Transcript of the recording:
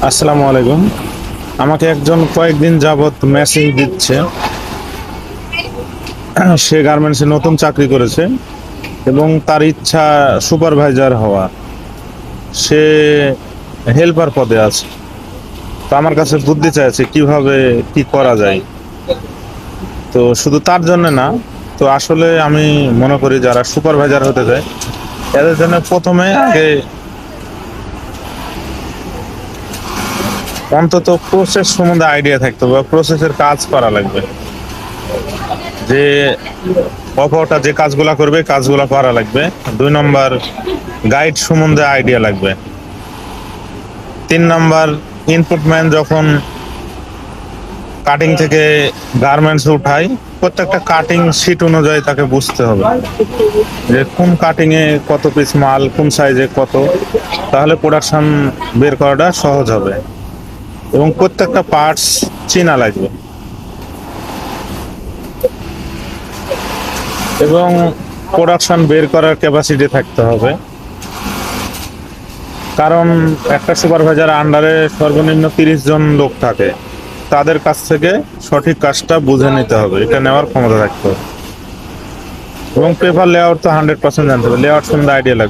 আসসালামু আলাইকুম। আমাকে একজন কয়েকদিন যাবত মেসেজ দিচ্ছে। সে গার্মেন্টসে নতুন চাকরি করেছে এবং তার ইচ্ছা সুপারভাইজার হওয়া। সে হেল্পার পদে আছে। তো আমার কাছে বুদ্ধি চাইছে কিভাবে কি করা যায়। তো শুধু তার জন্য না, তো আসলে আমি মনে করি যারা সুপারভাইজার হতে যায় এদের জন্য প্রথমে আগে অন্তত প্রসেস সম্বন্ধে আইডিয়া থাকতে হবে, প্রসেসের কাজ করা লাগবে। যে অপরটা যে কাজগুলা করবে কাজগুলা করা লাগবে। 2 নম্বর, গাইড সম্বন্ধে আইডিয়া লাগবে। 3 নম্বর, ইনপুট ম্যান যখন কাটিং থেকে গার্মেন্টস উঠায় প্রত্যেকটা কাটিং শিট অনুযায়ী তাকে বুঝতে হবে যে কোন কাটিং এ কত পিস মাল, কোন সাইজে কত, তাহলে প্রোডাকশন বের করাটা সহজ হবে। এবং প্রত্যেকটা পার্টস চেনা লাগবে এবং প্রোডাকশন বের করার ক্যাপাসিটি থাকতে হবে। কারণ একটা সুপারভাইজার আন্ডারে সর্বনিম্ন 30 জন লোক থাকে, তাদের কাছ থেকে সঠিক কাজটা বুঝে নিতে হবে, এটা নেওয়ার ক্ষমতা থাকতে হবে। এবং পেপার লেআউট তো 100% জানতে হবে, লেআউট সম্বন্ধে আইডিয়া লাগবে।